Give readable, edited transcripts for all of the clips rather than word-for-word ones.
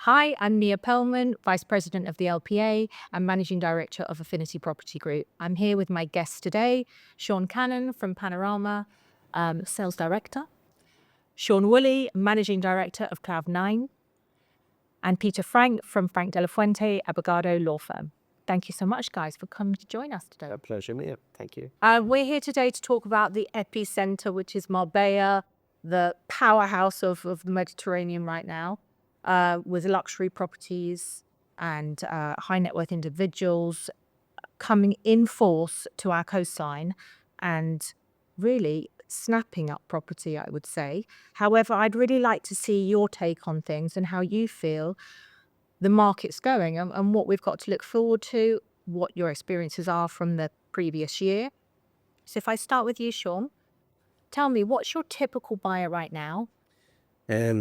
Hi, I'm Mia Pearlman, Vice President of the LPA and Managing Director of Affinity Property Group. I'm here with my guests today, Sean Cannon from Panorama, Sales Director, Sean Woolley, Managing Director of Cloud9, and Peter Frank from Frank de la Fuente, Abogado Law Firm. Thank you so much, guys, for coming to join us today. A pleasure, Mia. Thank you. We're here today to talk about the epicenter, which is Marbella, the powerhouse of the Mediterranean right now, with luxury properties and high net worth individuals coming in force to our coastline and really snapping up property, I would say. However, I'd really like to see your take on things and how you feel the market's going and what we've got to look forward to, what your experiences are from the previous year. So if I start with you, Sean, tell me, what's your typical buyer right now?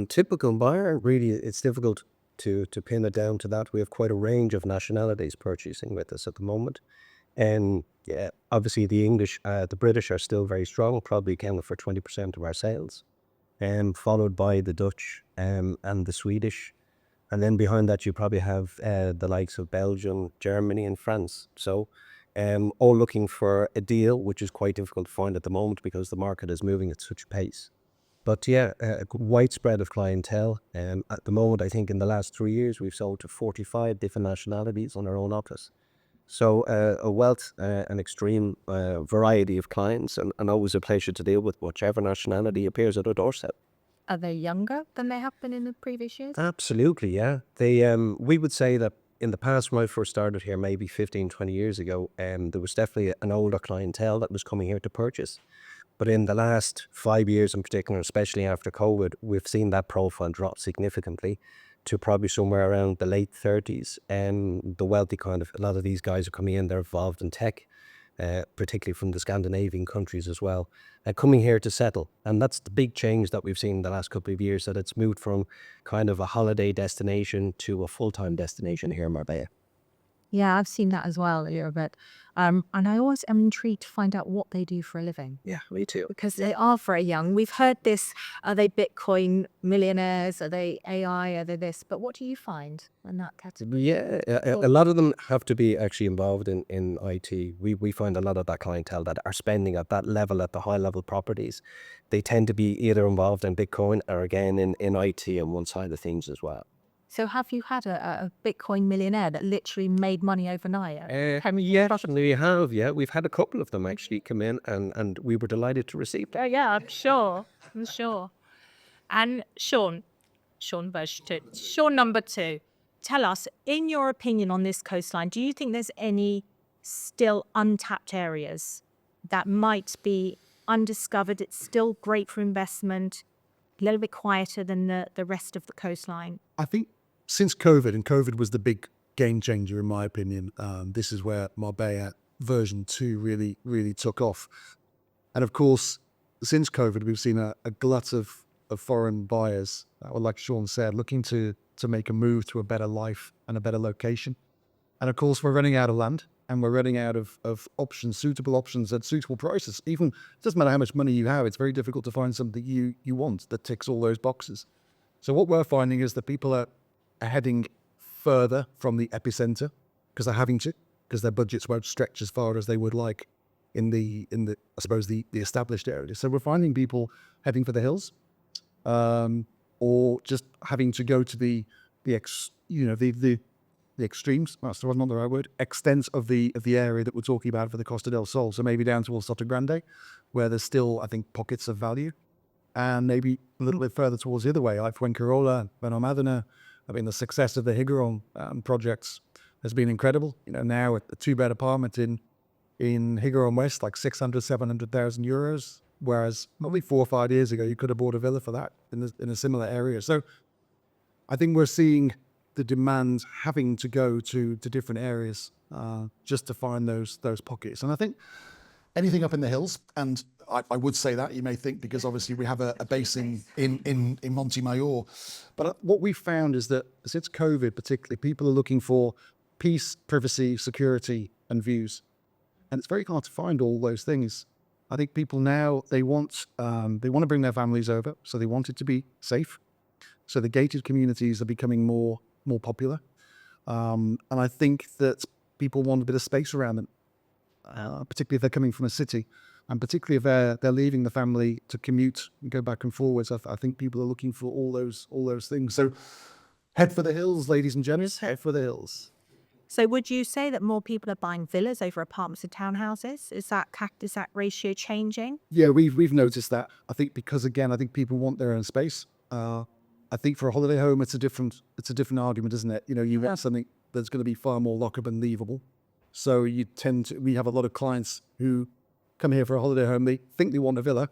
Typical buyer, really, it's difficult to pin it down to that. We have quite a range of nationalities purchasing with us at the moment. And yeah, obviously the English, the British are still very strong, probably accounting for 20% of our sales, followed by the Dutch and the Swedish. And then behind that, you probably have the likes of Belgium, Germany, and France. So all looking for a deal, which is quite difficult to find at the moment because the market is moving at such a pace. But yeah, a widespread of clientele. At the moment, I think in the last 3 years, we've sold to 45 different nationalities on our own office. So a wealth, an extreme variety of clients, and always a pleasure to deal with whichever nationality appears at our doorstep. Are they younger than they have been in the previous years? Absolutely, yeah. We would say that in the past, when I first started here, maybe 15, 20 years ago, there was definitely an older clientele that was coming here to purchase. But in the last 5 years in particular, especially after COVID, we've seen that profile drop significantly to probably somewhere around the late 30s. And the wealthy kind of, a lot of these guys are coming in, they're involved in tech, particularly from the Scandinavian countries as well, coming here to settle. And that's the big change that we've seen in the last couple of years, that it's moved from kind of a holiday destination to a full-time destination here in Marbella. Yeah, I've seen that as well a little bit. And I always am intrigued to find out what they do for a living. Yeah, me too. Because they are very young. We've heard this, are they Bitcoin millionaires? Are they AI? Are they this? But what do you find in that category? Yeah, a lot of them have to be actually involved in IT. We find a lot of that clientele that are spending at that level, at the high level properties. They tend to be either involved in Bitcoin or again in IT on one side of things as well. So have you had a Bitcoin millionaire that literally made money overnight? Yeah, we have. Yeah, we've had a couple of them actually come in, and we were delighted to receive them. Yeah, I'm sure. I'm sure. And Sean number two, tell us, in your opinion on this coastline, do you think there's any still untapped areas that might be undiscovered? It's still great for investment, a little bit quieter than the rest of the coastline. I think since COVID, and COVID was the big game changer in my opinion, this is where Marbella version 2 really took off. And of course, since COVID, we've seen a glut of foreign buyers, like Sean said, looking to make a move to a better life and a better location. And of course, we're running out of land, and we're running out of options, suitable options at suitable prices. Even, it doesn't matter how much money you have, it's very difficult to find something you want that ticks all those boxes. So what we're finding is that people are heading further from the epicenter because they're having to, because their budgets won't stretch as far as they would like in the I suppose the established areas. So we're finding people heading for the hills, or just having to go to the extremes. That's not the right word. Extent of the area that we're talking about for the Costa del Sol. So maybe down towards Soto Grande, where there's still, I think, pockets of value, and maybe a little bit further towards the other way, like Fuencarola, Benalmádena. I mean, the success of the Higueron projects has been incredible. You know, now a 2-bed apartment in Higueron West, like 600,000, 700,000 euros, whereas probably 4 or 5 years ago, you could have bought a villa for that in a similar area. So I think we're seeing the demand having to go to different areas just to find those pockets. And I think anything up in the hills, and I would say that, you may think, because obviously we have a base in Montemayor. But what we've found is that since COVID particularly, people are looking for peace, privacy, security, and views. And it's very hard to find all those things. I think people now, they want to bring their families over, so they want it to be safe. So the gated communities are becoming more more popular. And I think that people want a bit of space around them, particularly if they're coming from a city, and particularly if they're leaving the family to commute and go back and forwards. I think people are looking for all those things. So head for the hills, ladies and gents. Head for the hills. So would you say that more people are buying villas over apartments and townhouses? Is that ratio changing? Yeah, we've noticed that. I think because again, I think people want their own space. I think for a holiday home, it's a different argument, isn't it? You want something that's going to be far more lockable and leavable. So we have a lot of clients who come here for a holiday home. They think they want a villa,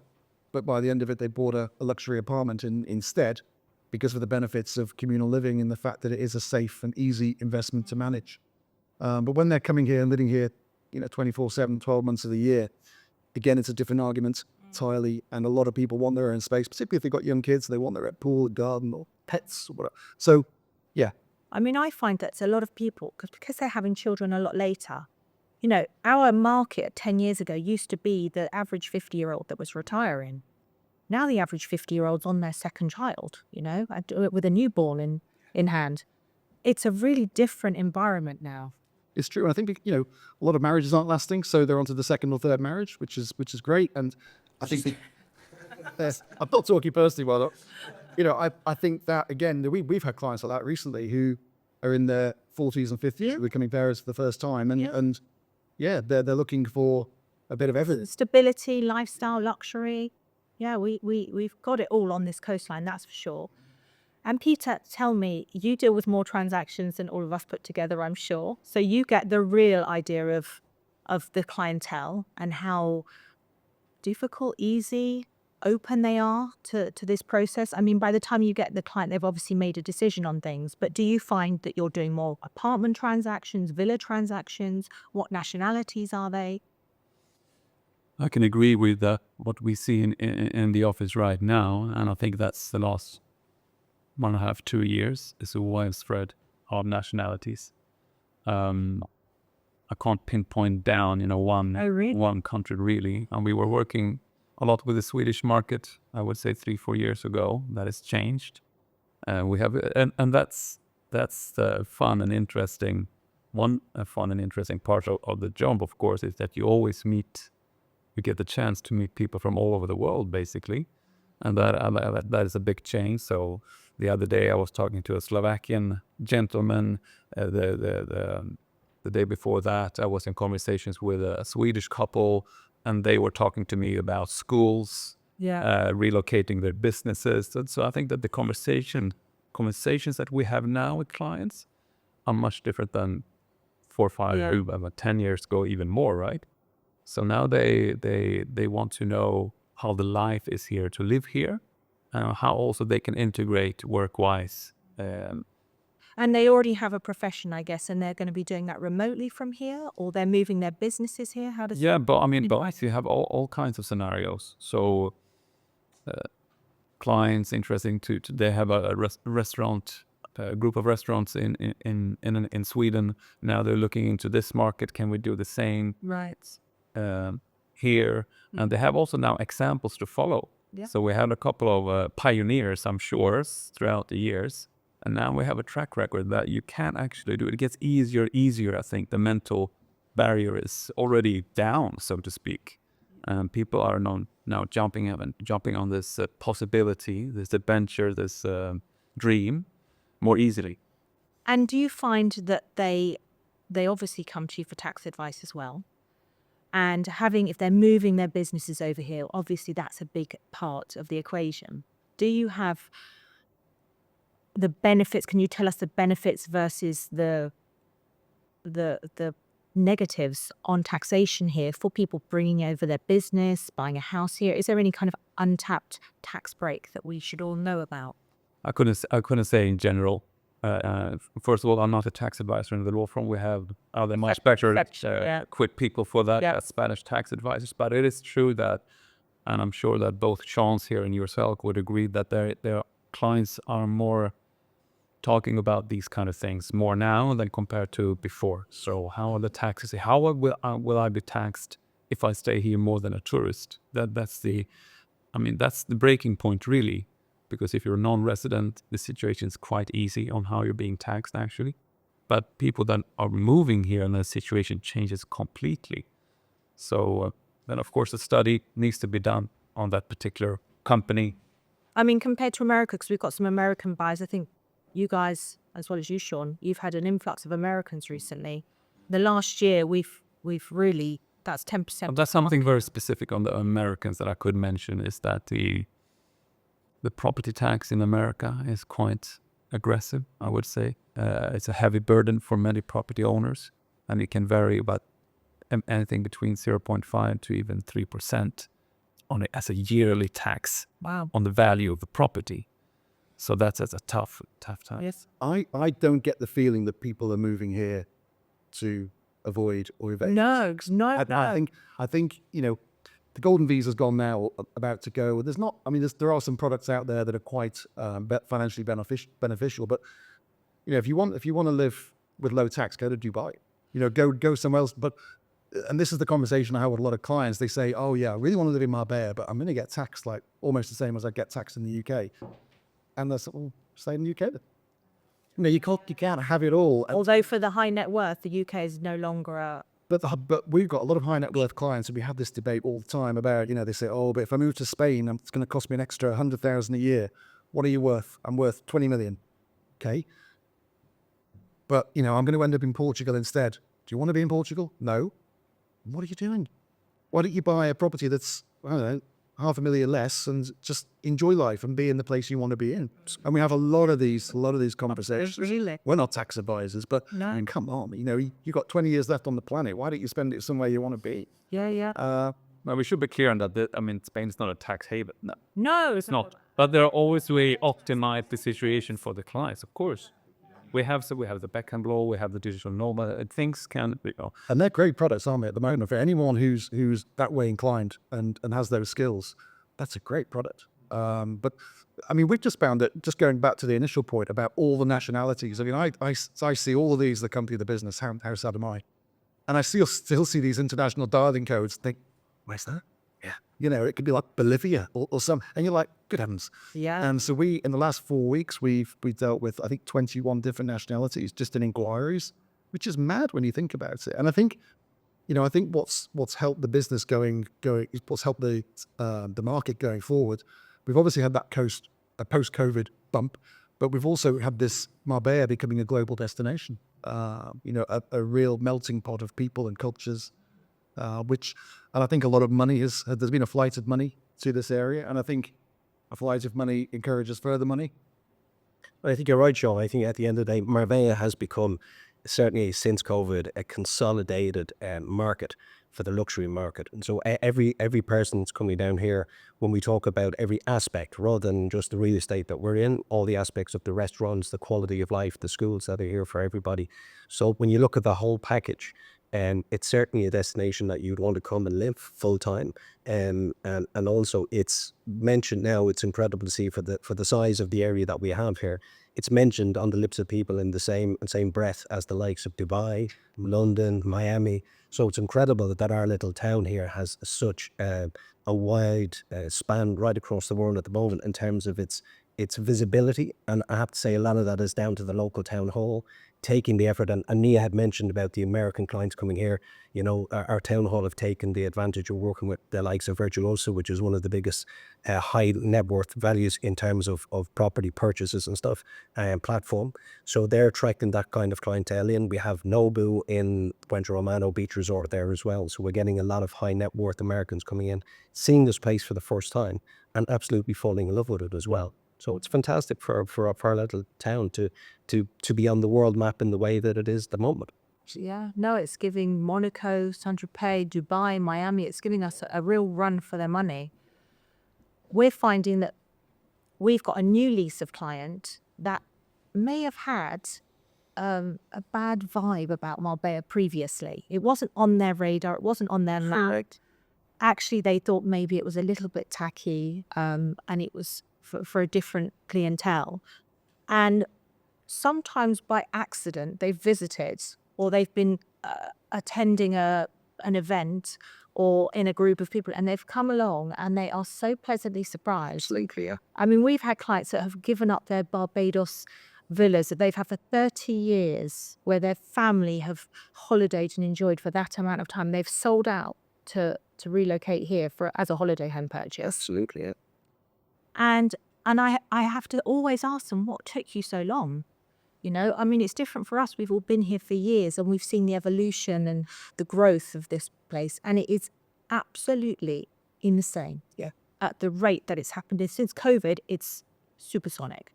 but by the end of it, they bought a luxury apartment instead, because of the benefits of communal living and the fact that it is a safe and easy investment to manage. But when they're coming here and living here, 24/7, 12 months of the year, again, it's a different argument entirely. And a lot of people want their own space, particularly if they've got young kids, they want their own pool, garden, or pets, or whatever. So, yeah. I mean, I find that a lot of people, because they're having children a lot later, our market 10 years ago used to be the average 50-year-old that was retiring. Now the average 50-year-old's on their second child, with a newborn in hand. It's a really different environment now. It's true. And I think, a lot of marriages aren't lasting, so they're onto the second or third marriage, which is great. And I think I'm not talking personally, I think that, again, we've had clients like that recently who are in their 40s and 50s, becoming parents for the first time. And they're looking for a bit of everything. Stability, lifestyle, luxury. Yeah, we've got it all on this coastline, that's for sure. And Peter, tell me, you deal with more transactions than all of us put together, I'm sure. So you get the real idea of the clientele and how difficult, easy, open they are to this process. I mean, by the time you get the client, they've obviously made a decision on things. But do you find that you're doing more apartment transactions, villa transactions? What nationalities are they? I can agree with what we see in the office right now. And I think that's the last 1.5, 2 years is a widespread of nationalities. I can't pinpoint down, one country really. And we were working a lot with the Swedish market, I would say 3-4 years ago. That has changed. We have, and that's the fun and interesting part of the job, of course, is that you get the chance to meet people from all over the world, basically. And that is a big change. So the other day I was talking to a Slovakian gentleman. The day before that, I was in conversations with a Swedish couple, and they were talking to me about schools, relocating their businesses. And so I think that the conversations that we have now with clients are much different than 4 or 5, 10 years ago, even more, right? So now they want to know how the life is here to live here, and how also they can integrate work-wise. And they already have a profession, I guess, and they're going to be doing that remotely from here, or they're moving their businesses here? How does but I mean, both, you have all kinds of scenarios. So clients interesting they have a restaurant, a group of restaurants in Sweden. Now they're looking into this market. Can we do the same? Right. Here, and they have also now examples to follow. So we had a couple of pioneers, I'm sure, throughout the years, and now we have a track record that you can actually do it. It gets easier. I think the mental barrier is already down, so to speak, and people are now jumping on this possibility, this adventure, this dream more easily. And do you find that they obviously come to you for tax advice as well? And if they're moving their businesses over here, obviously that's a big part of the equation. Do you have the benefits? Can you tell us the benefits versus the negatives on taxation here for people bringing over their business, buying a house here? Is there any kind of untapped tax break that we should all know about? I couldn't say in general. First of all, I'm not a tax advisor in the law firm. We have other much better equipped people for that, Spanish tax advisors. But it is true that, and I'm sure that both Chance here and yourself would agree that their clients are more talking about these kind of things more now than compared to before. So how are the taxes? How will I be taxed if I stay here more than a tourist? That's the breaking point really, because if you're a non-resident, the situation is quite easy on how you're being taxed actually. But people that are moving here and the situation changes completely. So then of course a study needs to be done on that particular company. I mean, compared to America, because we've got some American buyers, I think you guys, as well as you, Sean, you've had an influx of Americans recently. The last year, we've really, that's 10%. That's something very specific on the Americans that I could mention, is that the property tax in America is quite aggressive, I would say. It's a heavy burden for many property owners, and it can vary about anything between 0.5 to even 3% as a yearly tax on the value of the property. So that's a tough time. Yes. I don't get the feeling that people are moving here to avoid or evade. No. I think the golden visa's gone now, about to go. There's not. I mean, there are some products out there that are quite financially beneficial. But if you want to live with low tax, go to Dubai. Go somewhere else. But and this is the conversation I have with a lot of clients. They say, "Oh yeah, I really want to live in Marbella, but I'm going to get taxed like almost the same as I get taxed in the UK." And they say, "Well, stay in the UK then." You can't have it all. Although for the high net worth, the UK is no longer a... But we've got a lot of high net worth clients, and we have this debate all the time about, they say, "Oh, but if I move to Spain, it's going to cost me an extra 100,000 a year. What are you worth?" "I'm worth 20 million. Okay. But, I'm going to end up in Portugal instead. Do you want to be in Portugal? No. What are you doing? Why don't you buy a property that's, I don't know, 500,000 less and just enjoy life and be in the place you want to be in?" And we have a lot of these conversations. Really? We're not tax advisors, but come on, you got 20 years left on the planet. Why don't you spend it somewhere you want to be? Yeah. Well, we should be clear on that. I mean, Spain's not a tax haven. No, It's not. But there are always ways to optimize the situation for the clients, of course. We have the backhand law, we have the digital nomad. Things can be. And they're great products, aren't they, at the moment? For anyone who's that way inclined and has those skills, that's a great product. But I mean, we've just found that, just going back to the initial point about all the nationalities. I mean, I see all of these that come through the business. How sad am I? And I still see these international dialing codes. Think, where's that? Yeah. It could be like Bolivia or some, and you're like, good heavens. Yeah. And so in the last 4 weeks, we've dealt with, I think, 21 different nationalities just in inquiries, which is mad when you think about it. And I think, what's helped the business what's helped the market going forward. We've obviously had that post-COVID bump, but we've also had this Marbella becoming a global destination. A real melting pot of people and cultures. And I think a lot of money there's been a flight of money to this area, and I think a flight of money encourages further money. I think you're right, Sean. I think at the end of the day, Marbella has become, certainly since COVID, a consolidated market for the luxury market. And so every person that's coming down here, when we talk about every aspect, rather than just the real estate that we're in, all the aspects of the restaurants, the quality of life, the schools that are here for everybody. So when you look at the whole package, it's certainly a destination that you'd want to come and live full time. And also it's mentioned now, it's incredible to see for the size of the area that we have here. It's mentioned on the lips of people in the same breath as the likes of Dubai, London, Miami. So it's incredible that our little town here has such a wide span right across the world at the moment in terms of its visibility. And I have to say a lot of that is down to the local town hall taking the effort. And Nia had mentioned about the American clients coming here. Our town hall have taken the advantage of working with the likes of Virtuoso, which is one of the biggest high net worth values in terms of property purchases and stuff, platform. So they're attracting that kind of clientele in. We have Nobu in Puente Romano Beach Resort there as well. So we're getting a lot of high net worth Americans coming in, seeing this place for the first time and absolutely falling in love with it as well. So it's fantastic for our little town to be on the world map in the way that it is at the moment. Yeah, no, it's giving Monaco, Saint-Tropez, Dubai, Miami, it's giving us a real run for their money. We're finding that we've got a new lease of client that may have had a bad vibe about Marbella previously. It wasn't on their radar, it wasn't on their map. Actually, they thought maybe it was a little bit tacky, and it was for a different clientele. And sometimes by accident, they've visited or they've been attending an event or in a group of people, and they've come along and they are so pleasantly surprised. Absolutely, yeah. I mean, we've had clients that have given up their Barbados villas that they've had for 30 years, where their family have holidayed and enjoyed for that amount of time. They've sold out to relocate here as a holiday home purchase. Absolutely, yeah. And I have to always ask them, what took you so long? You know, I mean, it's different for us. We've all been here for years and we've seen the evolution and the growth of this place. And it is absolutely insane. Yeah. At the rate that it's happened. Since COVID, it's supersonic.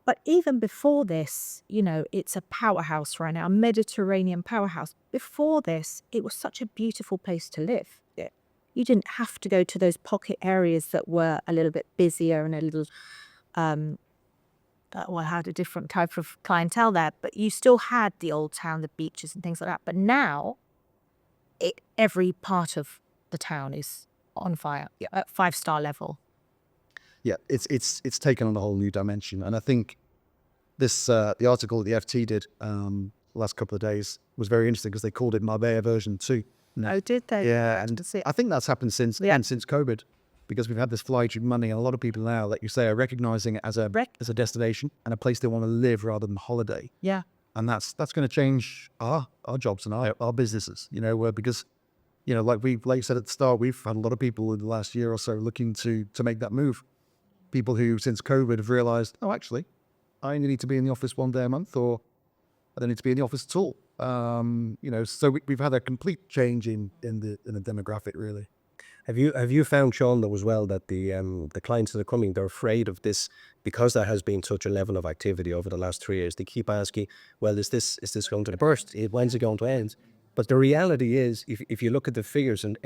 But even before this, you know, it's a powerhouse right now, a Mediterranean powerhouse. Before this, it was such a beautiful place to live. Yeah. You didn't have to go to those pocket areas that were a little bit busier and a little, had a different type of clientele there. But you still had the old town, the beaches and things like that. But now, every part of the town is on fire at 5-star level. Yeah, it's taken on a whole new dimension, and I think this the article that the FT did last couple of days was very interesting because they called it Marbella version 2. Oh, did they? Yeah, and I think that's happened since COVID, because we've had this fly through money, and a lot of people now, like you say, are recognizing it as a destination and a place they want to live rather than holiday. Yeah, and that's going to change our jobs and our businesses. You know, because you know, like you said at the start, we've had a lot of people in the last year or so looking to make that move. People who, since COVID, have realized, oh, actually, I only need to be in the office one day a month, or I don't need to be in the office at all. You know, so we've had a complete change in the demographic, really. Have you found, Sean, though, as well, that the clients that are coming, they're afraid of this because there has been such a level of activity over the last 3 years? They keep asking, well, is this going to burst? When's it going to end? But the reality is, if you look at the figures, and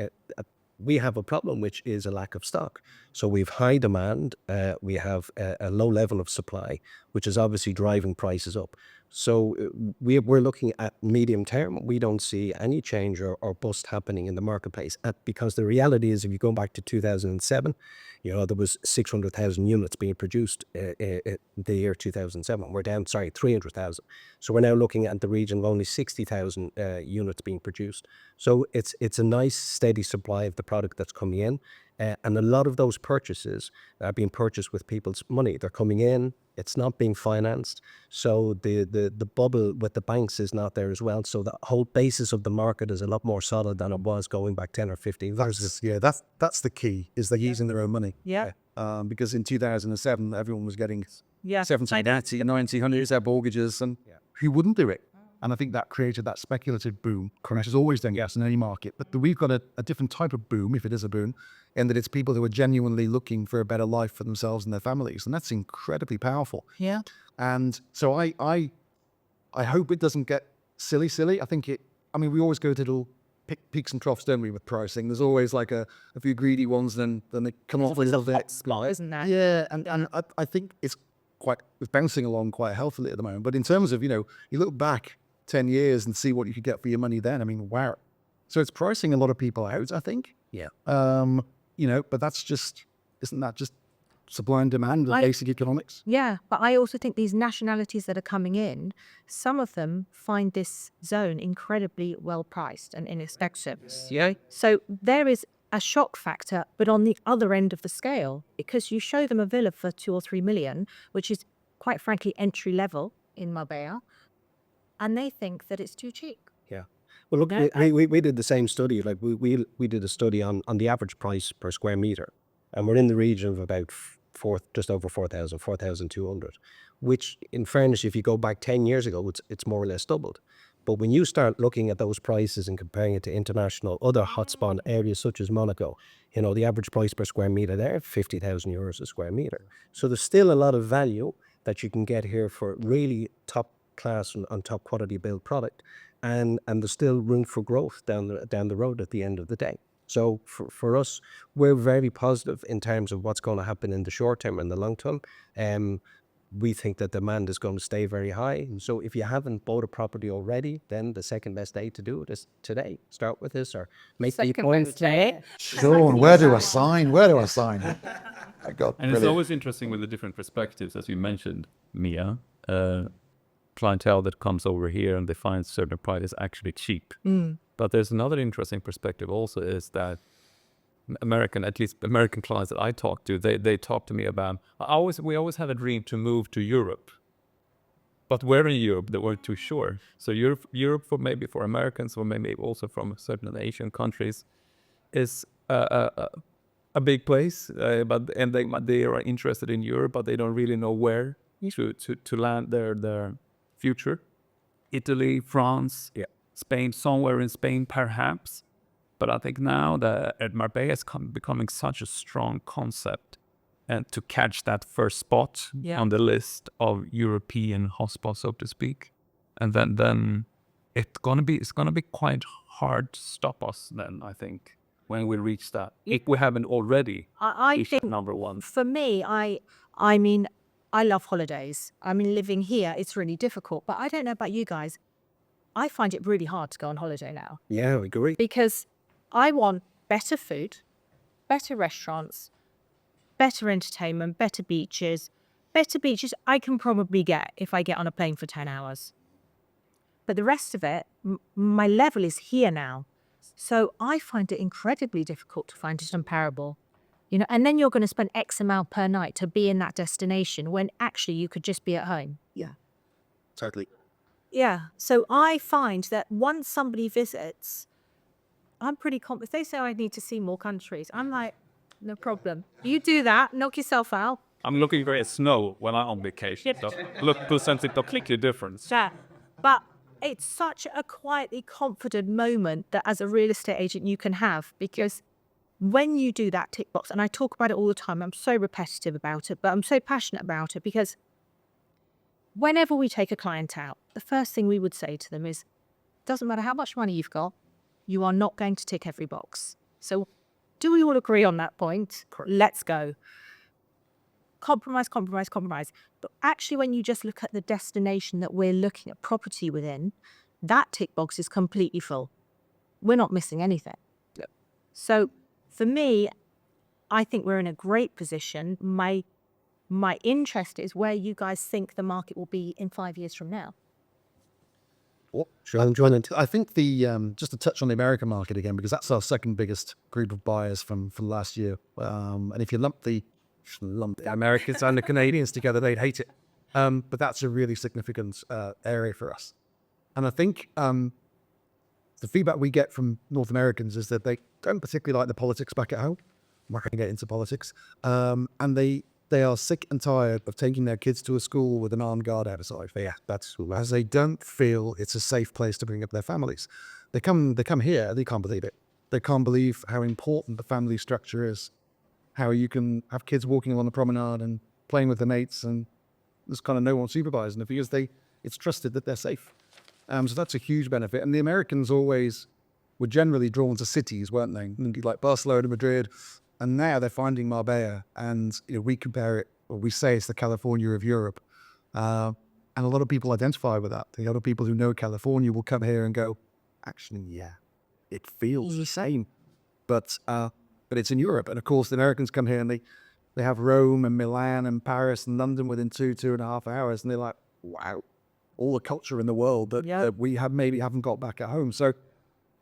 we have a problem, which is a lack of stock. So we have high demand, we have a low level of supply, which is obviously driving prices up. So we're looking at medium term. We don't see any change or bust happening in the marketplace, because the reality is, if you go back to 2007, you know, there was 600,000 units being produced the year 2007. We're down, 300,000. So we're now looking at the region of only 60,000 units being produced. So it's a nice steady supply of the product that's coming in. And a lot of those purchases are being purchased with people's money. They're coming in. It's not being financed. So the bubble with the banks is not there as well. So the whole basis of the market is a lot more solid than it was going back 10 or 15 years. That's the key, is they're using their own money. Yeah. Because in 2007, everyone was getting 70, 80, 90, 100 mortgages, and who wouldn't do it? And I think that created that speculative boom, which has always done in any market. But we've got a different type of boom, if it is a boom, in that it's people who are genuinely looking for a better life for themselves and their families. And that's incredibly powerful. Yeah. And so I hope it doesn't get silly. I think we always go to little peaks and troughs, don't we, with pricing? There's always like a few greedy ones, then they come off with a little bit. Hotspot, isn't there? Yeah, and I think it's bouncing along quite healthily at the moment. But in terms of, you look back 10 years and see what you could get for your money then. I mean, wow. So it's pricing a lot of people out, I think. Yeah. But isn't that just supply and demand, basic economics? Yeah, but I also think these nationalities that are coming in, some of them find this zone incredibly well priced and inexpensive. Yeah. So there is a shock factor, but on the other end of the scale, because you show them a villa for 2 or 3 million, which is quite frankly entry level in Marbella, and they think that it's too cheap. Yeah. Well, look, we did the same study. Like we did a study on the average price per square meter, and we're in the region of about just over 4,000, 4,200, which, in fairness, if you go back 10 years ago, it's more or less doubled. But when you start looking at those prices and comparing it to international other hotspot areas such as Monaco, the average price per square meter there, 50,000 euros a square meter. So there's still a lot of value that you can get here for really top class and top quality build product, and there's still room for growth down the road at the end of the day. So for us, we're very positive in terms of what's going to happen in the short term and the long term. We think that demand is going to stay very high. And so if you haven't bought a property already, then the second best day to do it is today. Start with this or make the appointment today. Sean, where do I sign? My God, and it's always interesting with the different perspectives, as you mentioned, Mia. Clientele that comes over here and they find certain price is actually cheap. But there's another interesting perspective also, is that at least American clients that I talk to, they talk to me about, we always had a dream to move to Europe. But where in Europe, they weren't too sure. So Europe for Americans, or maybe also from certain Asian countries, is a big place. But they are interested in Europe, but they don't really know where to land their future. Italy, France, Spain, somewhere in Spain perhaps. But I think now that Marbella is becoming such a strong concept, and to catch that first spot on the list of European hotspots, so to speak, and then it's gonna be quite hard to stop us. Then I think when we reach that, if we haven't already I reached think number one. for me, I mean, I love holidays. I mean, living here, it's really difficult. But I don't know about you guys. I find it really hard to go on holiday now Yeah, I agree. because I want better food, better restaurants, better entertainment, better beaches. Better beaches I can probably get if I get on a plane for 10 hours. But the rest of it, my level is here now. So I find it incredibly difficult to find it comparable. You know, and then you're going to spend X amount per night to be in that destination when actually you could just be at home. Totally. Yeah. So I find that once somebody visits, I'm pretty confident. If they say I need to see more countries, I'm like, no problem. You do that, knock yourself out. I'm looking for snow when I'm on vacation. So look to sense it completely different. Yeah. But it's such a quietly confident moment that as a real estate agent you can have, because when you do that tick box, and I talk about it all the time, I'm so repetitive about it, but I'm so passionate about it because whenever we take a client out, the first thing we would say to them is, doesn't matter how much money you've got, you are not going to tick every box. So do we all agree on that point? Let's go. Compromise. But actually, when you just look at the destination that we're looking at property within, that tick box is completely full. We're not missing anything. Yep. So for me, I think we're in a great position. My interest is where you guys think the market will be in 5 years from now. Sure, I'm joining. I think just to touch on the American market again, because that's our second biggest group of buyers from last year. And if you lump the Americans and the Canadians together, they'd hate it. But that's a really significant area for us. And I think the feedback we get from North Americans is that they don't particularly like the politics back at home. I'm not going to get into politics. And they are sick and tired of taking their kids to a school with an armed guard outside. Yeah, as they don't feel it's a safe place to bring up their families. They come here, they can't believe it. They can't believe how important the family structure is. How you can have kids walking along the promenade and playing with their mates, and there's kind of no one supervising it because it's trusted that they're safe. So that's a huge benefit. And the Americans always were generally drawn to cities, weren't they? Like Barcelona, Madrid. And now they're finding Marbella, and we compare it, or we say it's the California of Europe. And a lot of people identify with that. A lot of people who know California will come here and go, actually, yeah, it feels the same. But it's in Europe. And of course, the Americans come here and they have Rome and Milan and Paris and London within 2.5 hours. And they're like, wow, all the culture in the world that we maybe haven't got back at home. So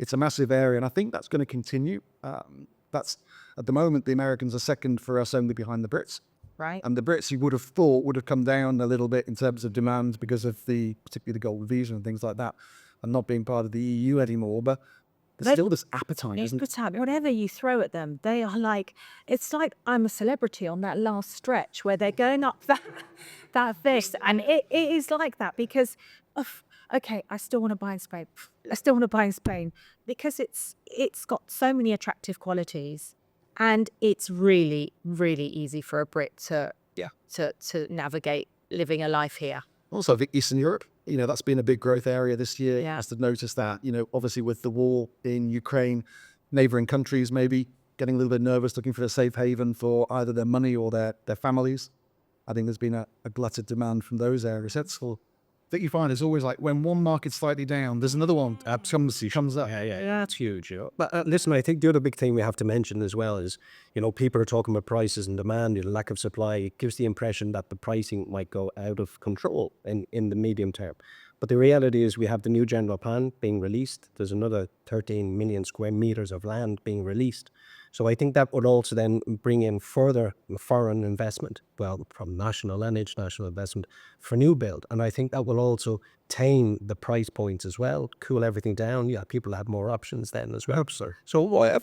it's a massive area. And I think that's going to continue. That's at the moment, the Americans are second for us, only behind the Brits. Right. And the Brits, you would have thought, would have come down a little bit in terms of demand because of particularly the golden visa and things like that, and not being part of the EU anymore. But there's still this appetite, isn't it? Whatever you throw at them, they are like, it's like I'm a Celebrity on that last stretch where they're going up that this. And it is like that because okay, I still want to buy in Spain. I still want to buy in Spain because it's got so many attractive qualities, and it's really, really easy for a Brit to navigate living a life here. Also, I think Eastern Europe, that's been a big growth area this year. Yeah. Has to notice that, obviously with the war in Ukraine, neighboring countries maybe getting a little bit nervous, looking for a safe haven for either their money or their families. I think there's been a glutted demand from those areas. That's for that you find is always like when one market's slightly down, there's another one that comes up. Yeah, that's huge. But listen, I think the other big thing we have to mention as well is, people are talking about prices and demand, lack of supply. It gives the impression that the pricing might go out of control in the medium term. But the reality is we have the new general plan being released. There's another 13 million square meters of land being released. So I think that would also then bring in further foreign investment, well, from national and international investment for new build. And I think that will also tame the price points as well, cool everything down. Yeah, people have more options then as well. Hope so. So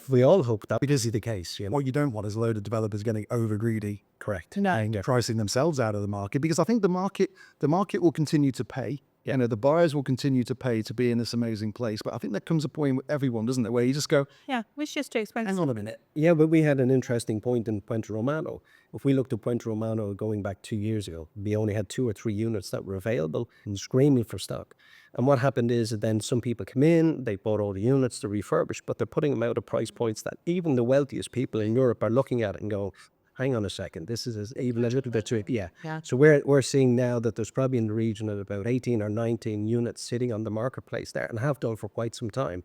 we all hope that it is the case. What you don't want is a load of developers getting over greedy. Correct. And pricing themselves out of the market, because I think the market will continue to pay. The buyers will continue to pay to be in this amazing place. But I think there comes a point with everyone, doesn't there, where you just go, Yeah, it's just too expensive. hang on a minute. Yeah, but we had an interesting point in Puente Romano. If we looked at Puente Romano going back 2 years ago, we only had 2 or 3 units that were available and screaming for stock. And what happened is that then some people come in, they bought all the units, they're refurbished, but they're putting them out at price points that even the wealthiest people in Europe are looking at it and going, hang on a second, this is even a little bit too, yeah. So we're seeing now that there's probably in the region of about 18 or 19 units sitting on the marketplace there and have done for quite some time.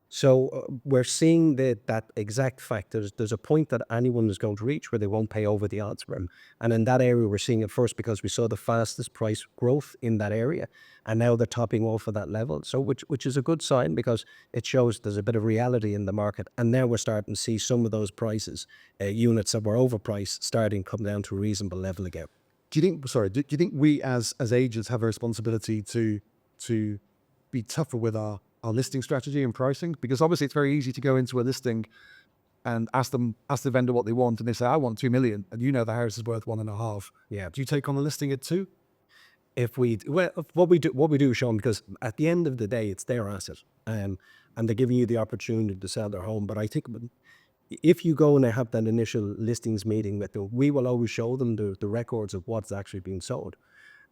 So we're seeing that exact fact. There's a point that anyone is going to reach where they won't pay over the odds for them. And in that area, we're seeing it first because we saw the fastest price growth in that area. And now they're topping off at that level. So which is a good sign because it shows there's a bit of reality in the market. And now we're starting to see some of those prices, units that were overpriced, starting to come down to a reasonable level again. Do you think we as agents have a responsibility to be tougher with our listing strategy and pricing? Because obviously it's very easy to go into a listing and ask the vendor what they want, and they say, I want 2 million, and the house is worth 1.5. Yeah. Do you take on the listing at 2? What we do, Sean, because at the end of the day, it's their asset, and they're giving you the opportunity to sell their home. But I think if you go and have that initial listings meeting with them, we will always show them the records of what's actually being sold.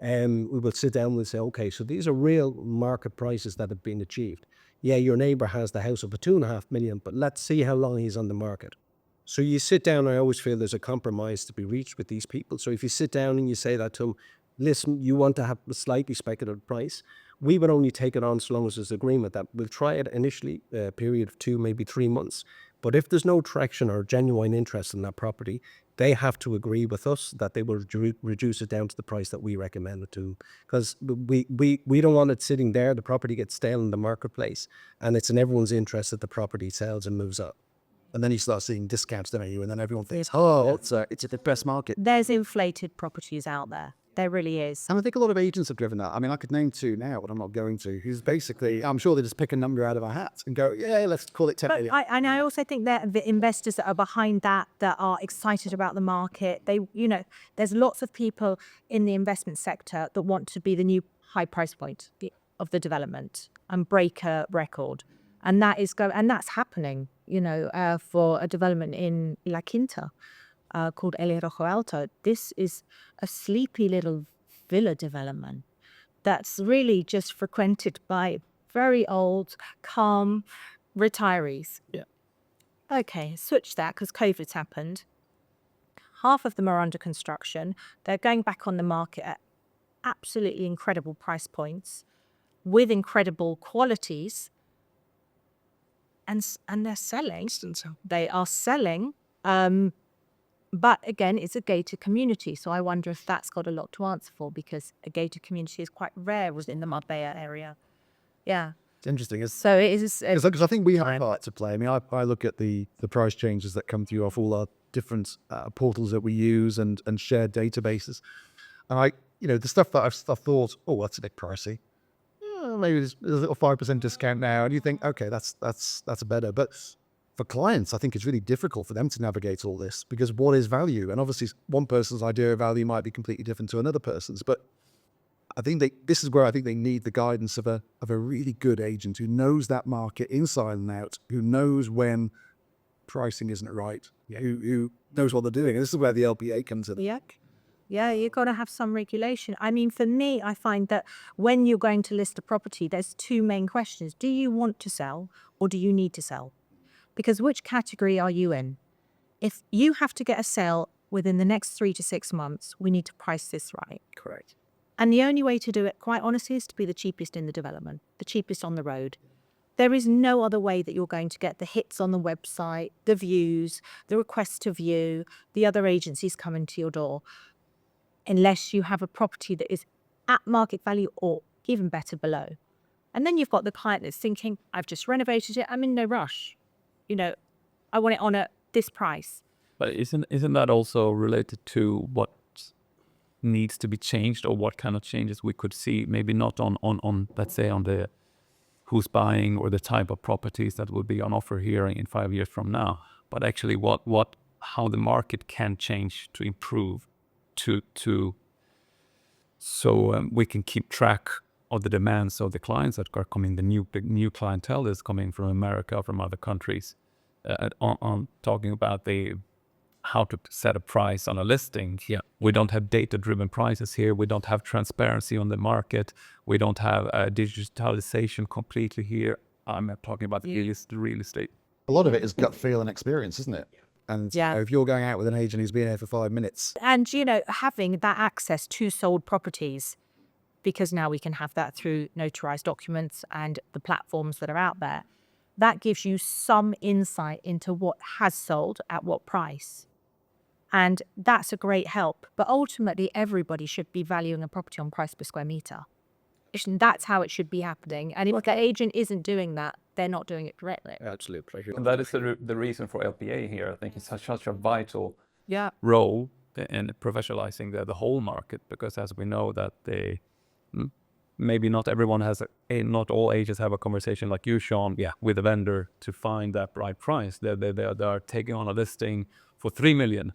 We will sit down and we'll say, okay, so these are real market prices that have been achieved. Yeah, your neighbour has the house up at 2.5 million, but let's see how long he's on the market. So you sit down, I always feel there's a compromise to be reached with these people. So if you sit down and you say that to them, listen, you want to have a slightly speculative price, we would only take it on so long as there's agreement that we'll try it initially, a period of 2, maybe 3 months. But if there's no traction or genuine interest in that property, they have to agree with us that they will reduce it down to the price that we recommend it to. Because we don't want it sitting there, the property gets stale in the marketplace, and it's in everyone's interest that the property sells and moves up. And then you start seeing discounts, don't you? And then everyone thinks, it's the best market. There's inflated properties out there. There really is. And I think a lot of agents have driven that. I mean, I could name 2 now, but I'm not going to, who's basically, I'm sure they just pick a number out of a hat and go, yeah, let's call it 10 million. And I also think that the investors that are behind that are excited about the market. There's lots of people in the investment sector that want to be the new high price point of the development and break a record. And that's happening, for a development in La Quinta. Called El Rojo Alto. This is a sleepy little villa development that's really just frequented by very old, calm retirees. Yeah. Okay, switch that because COVID's happened. Half of them are under construction. They're going back on the market at absolutely incredible price points with incredible qualities. And they're selling. They are selling. But again, it's a gated community. So I wonder if that's got a lot to answer for, because a gated community is quite rare within the Marbella area. Yeah. It's interesting. So it is. Because I think we have a part to play. I mean, I look at the price changes that come through off all our different portals that we use and shared databases. And the stuff that I've thought, that's a bit pricey. Maybe there's a little 5% discount now. And you think, okay, that's better. But for clients, I think it's really difficult for them to navigate all this, because what is value? And obviously one person's idea of value might be completely different to another person's. But I think this is where I think they need the guidance of a really good agent who knows that market inside and out, who knows when pricing isn't right, who knows what they're doing. And this is where the LPA comes in. Yeah, you've got to have some regulation. I mean, for me, I find that when you're going to list a property, there's 2 main questions. Do you want to sell or do you need to sell? Because which category are you in? If you have to get a sale within the next 3 to 6 months, we need to price this right. Correct. And the only way to do it, quite honestly, is to be the cheapest in the development, the cheapest on the road. There is no other way that you're going to get the hits on the website, the views, the requests to view, the other agencies coming to your door, unless you have a property that is at market value or even better below. And then you've got the client that's thinking, I've just renovated it, I'm in no rush. You know, I want it on at this price. But isn't that also related to what needs to be changed, or what kind of changes we could see? Maybe not on let's say on the who's buying or the type of properties that will be on offer here in 5 years from now, but actually how the market can change to improve so we can keep track of the demands of the clients that are coming, the new clientele that's coming from America, from other countries, on talking about how to set a price on a listing. Yeah. We don't have data-driven prices here. We don't have transparency on the market. We don't have digitalization completely here. I'm talking about real estate. A lot of it is gut feel and experience, isn't it? And if you're going out with an agent who's been here for 5 minutes. And, having that access to sold properties, because now we can have that through notarized documents and the platforms that are out there, that gives you some insight into what has sold at what price. And that's a great help. But ultimately, everybody should be valuing a property on price per square meter. That's how it should be happening. And if the agent isn't doing that, they're not doing it correctly. Absolutely. And that is the reason for LPA here. I think it's such a vital role in professionalizing the whole market, because as we know that maybe not everyone not all agents have a conversation like you, Sean, with a vendor to find that right price. They are taking on a listing for 3 million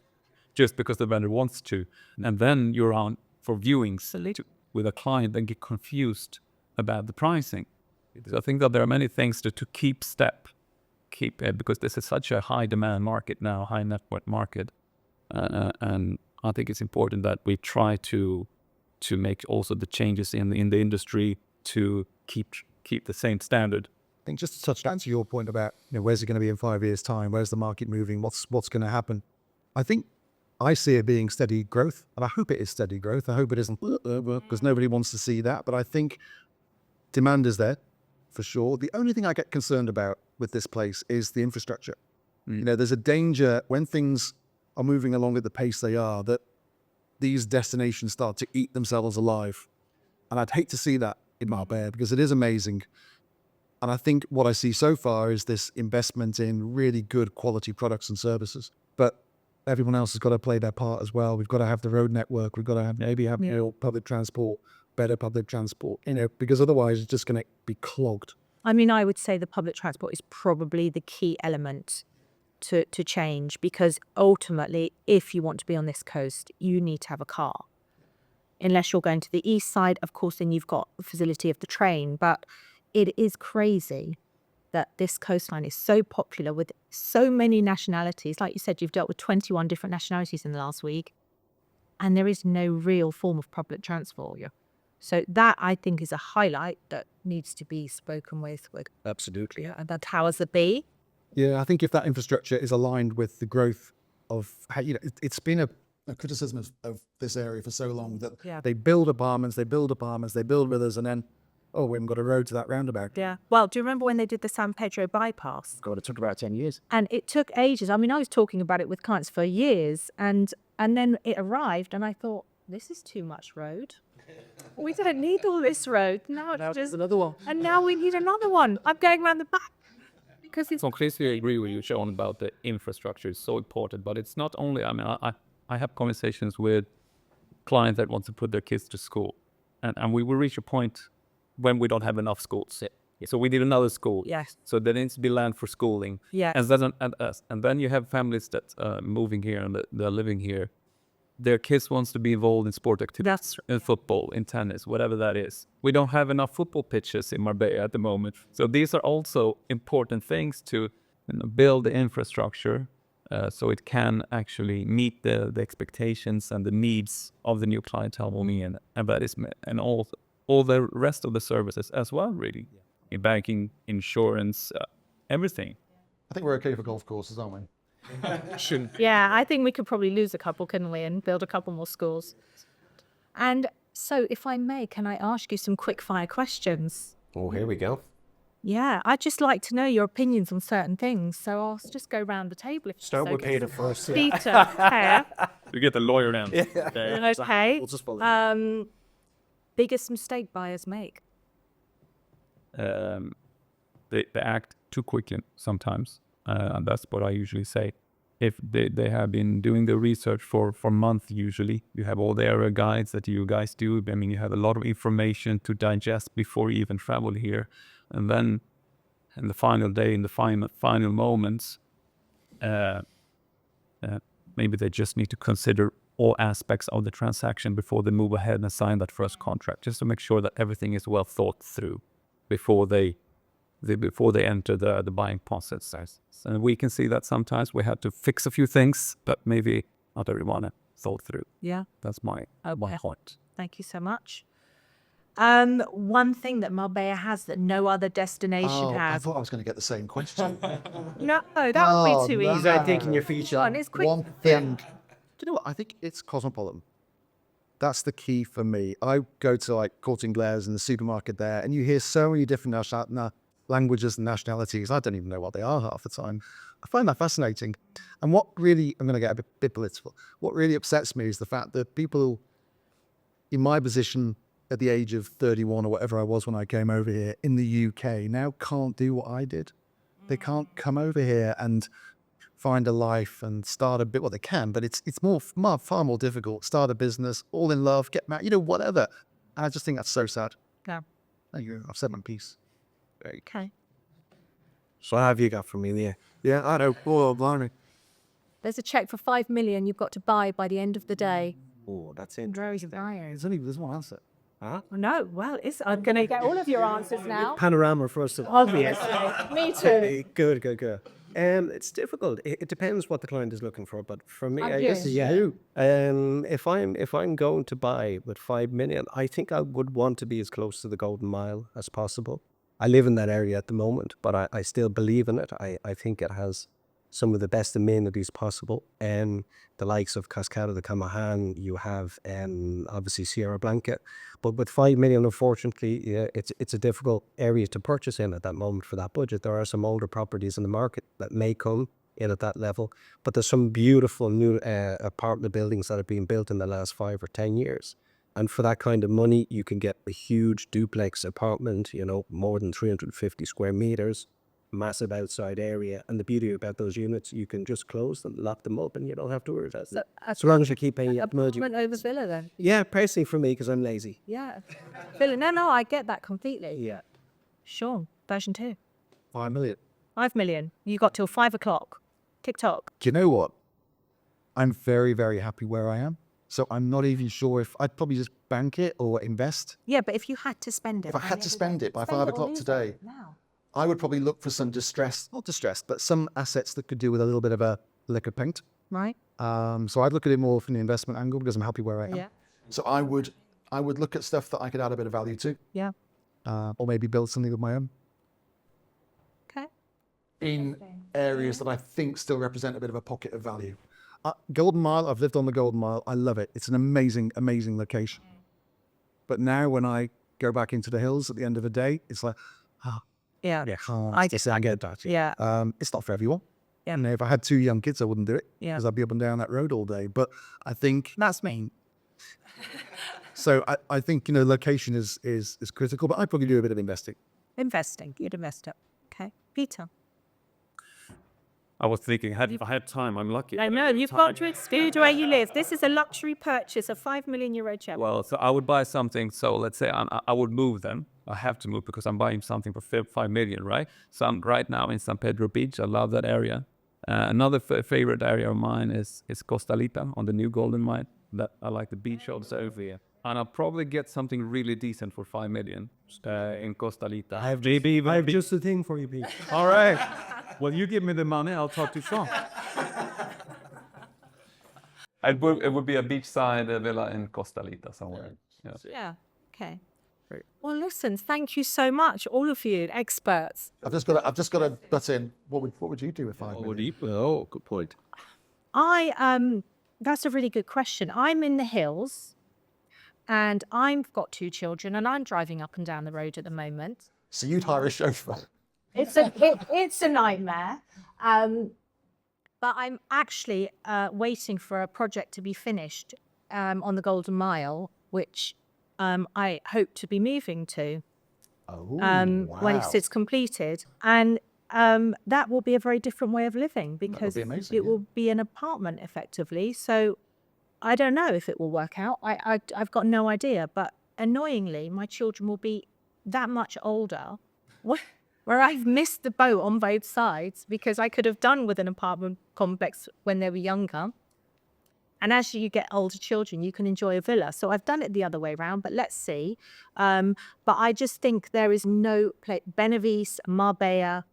just because the vendor wants to. And then you're on for viewings with a client and get confused about the pricing. I think that there are many things to keep because this is such a high demand market now, high net worth market. And I think it's important that we try to make also the changes in the industry to keep the same standard. I think just to answer your point about where's it going to be in 5 years' time, where's the market moving, what's going to happen. I think I see it being steady growth, and I hope it is steady growth. I hope it isn't because nobody wants to see that. But I think demand is there for sure. The only thing I get concerned about with this place is the infrastructure. There's a danger when things are moving along at the pace they are that these destinations start to eat themselves alive. And I'd hate to see that in Marbella because it is amazing. And I think what I see so far is this investment in really good quality products and services. But everyone else has got to play their part as well. We've got to have the road network. We've got to have public transport, better public transport, because otherwise it's just going to be clogged. I mean, I would say the public transport is probably the key element to change, because ultimately, if you want to be on this coast, you need to have a car. Unless you're going to the east side, of course, then you've got the facility of the train. But it is crazy that this coastline is so popular with so many nationalities. Like you said, you've dealt with 21 different nationalities in the last week, and there is no real form of public transport. So that, I think, is a highlight that needs to be spoken with. Absolutely. The powers that be. Yeah, I think if that infrastructure is aligned with the growth of, it's been a criticism of this area for so long that they build apartments, they build villas, and then, we haven't got a road to that roundabout. Yeah. Well, do you remember when they did the San Pedro bypass? God, it took about 10 years. And it took ages. I mean, I was talking about it with clients for years, and then it arrived, and I thought, this is too much road. We don't need all this road. Now it's just another one. And now we need another one. I'm going around the back. Because it's completely agree with you, Sean, about the infrastructure is so important. But it's not only, I have conversations with clients that want to put their kids to school. And we will reach a point when we don't have enough schools. Yeah. So we need another school. Yes. So there needs to be land for schooling. Yes. And then you have families that are moving here and they're living here. Their kids wants to be involved in sport activities, in football, in tennis, whatever that is. We don't have enough football pitches in Marbella at the moment. So these are also important things to build the infrastructure so it can actually meet the expectations and the needs of the new clientele moving in. And that is, and all the rest of the services as well, really. In banking, insurance, everything. I think we're okay for golf courses, aren't we? Yeah, I think we could probably lose a couple, couldn't we, and build a couple more schools. And So if I may, can I ask you some quick fire questions? Oh, here we go. Yeah, I'd just like to know your opinions on certain things. So I'll just go round the table. If Start with Peter first. Yeah. Peter, Pear. You get the lawyer down. Okay. We'll just follow. Biggest mistake buyers make? They act too quickly sometimes, and that's what I usually say. If they have been doing the research for months, usually you have all the area guides that you guys do. I mean, you have a lot of information to digest before you even travel here, and then in the final day, in the final moments, maybe they just need to consider all aspects of the transaction before they move ahead and sign that first contract, just to make sure that everything is well thought through before they enter the buying process. And we can see that sometimes we had to fix a few things, but maybe not everyone thought through. Yeah. That's my point. Thank you so much. One thing that Marbella has that no other destination I has. thought I was going to get the same question. No, that would be too no. easy. He's out taking your feature. Go on, it's quick. One thing. Do you know what? I think it's cosmopolitan. That's the key for me. I go to like Court Ingles in the supermarket there, and you hear so many different languages and nationalities. I don't even know what they are half the time. I find that fascinating. And what really, I'm going to get a bit political, what really upsets me is the fact that people in my position at the age of 31 or whatever I was when I came over here in the UK now can't do what I did. They can't come over here and find a life and start a bit. Well, they can, but it's far more difficult. Start a business, all in love, get married, whatever. And I just think that's so sad. Yeah. Thank you. I've said my piece. Okay. So how have you got from me there? Yeah, I know. Oh, blimey. There's a check for 5 million you've got to buy by the end of the day. Oh, that's it. There's one answer. Huh? No, well, I'm going to get all of your answers now. Panorama first of all. Obviously. Me too. Good. It's difficult. It depends what the client is looking for, but for me, I guess you. if I'm going to buy with 5 million, I think I would want to be as close to the Golden Mile as possible. I live in that area at the moment, but I still believe in it. I think it has some of the best amenities possible, and the likes of Cascada de Camahan, you have obviously Sierra Blanca, but with 5 million, unfortunately, it's a difficult area to purchase in at that moment for that budget. There are some older properties in the market that may come in at that level, but there's some beautiful new apartment buildings that have been built in the last 5 or 10 years. And for that kind of money, you can get a huge duplex apartment, more than 350 square meters, massive outside area. And the beauty about those units, you can just close them, lock them up, and you don't have to worry about it. So long as you keep paying Apartment over villa then? Yeah, personally for me, because I'm lazy. Yeah. Villa. No, I get that completely. Yeah. Sean, version 2. 5 million. 5 million. You got till 5 o'clock. TikTok. Do you know what? I'm very, very happy where I am. So I'm not even sure if I'd probably just bank it or invest. Yeah, but if you had to spend it. If I had to spend it by 5 o'clock today, now. I would probably look for some not distressed, but some assets that could do with a little bit of a lick of paint. Right. So I'd look at it more from the investment angle because I'm happy where I am. Yeah. So I would look at stuff that I could add a bit of value to. Yeah. Or maybe build something of my own. Okay. In areas that I think still represent a bit of a pocket of value. Golden Mile, I've lived on the Golden Mile. I love it. It's an amazing, amazing location. But now when I go back into the hills at the end of the day, it's like, Yeah. I get that. Yeah. it's not for everyone. Yeah. And if I had 2 young kids, I wouldn't do it Yeah. because I'd be up and down that road all day. But I think That's me. so. I think location is critical, but I'd probably do a bit of investing. Investing. You'd invest it. Okay. Peter. I was thinking, if I had time, I'm lucky. I know, you've got to exclude where you live. This is a luxury purchase, a €5 million check. Well, so I would buy something. So let's say I would move then. I have to move because I'm buying something for 5 million, right? So I'm right now in San Pedro Beach. I love that area. Another favorite area of mine is Costalita on the new Golden Mile. That I like the beach also over here. And I'll probably get something really decent for 5 million in Costalita. I have just a thing for you, Pete. All right. Well, you give me the money, I'll talk to Sean. It would be a beachside villa in Costalita somewhere. Yeah. Yeah. Okay. Well, listen, thank you so much, all of you, experts. I've just got to butt in. What would you do with 5 million? Oh, good point. That's a really good question. I'm in the hills, And I've got 2 children and I'm driving up and down the road at the moment. So you'd hire a chauffeur. It's a nightmare. But I'm actually waiting for a project to be finished on the Golden Mile, which I hope to be moving to when it's completed. And that will be a very different way of living because it will be an apartment effectively. So I don't know if it will work out. I've got no idea. But annoyingly, my children will be that much older where I've missed the boat on both sides because I could have done with an apartment complex when they were younger. And as you get older children, you can enjoy a villa. So I've done it the other way around, but let's see. But I just think there is no place. Benavis, Marbella,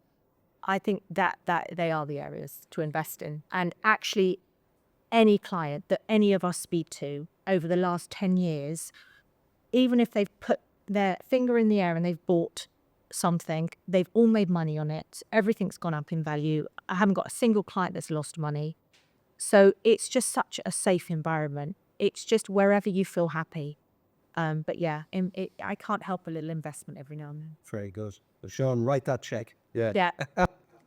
I think that they are the areas to invest in. And actually, any client that any of us speak to over the last 10 years, even if they've put their finger in the air and they've bought something, they've all made money on it. Everything's gone up in value. I haven't got a single client that's lost money. So it's just such a safe environment. It's just wherever you feel happy. But yeah, I can't help a little investment every now and then. Very good. So Sean, write that check. Yeah.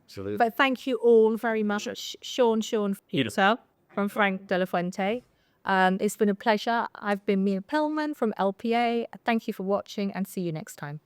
Absolutely. But thank you all very much. Sean Peter from Frank de la Fuente. It's been a pleasure. I've been Mia Pearlman from LPA. Thank you for watching and see you next time.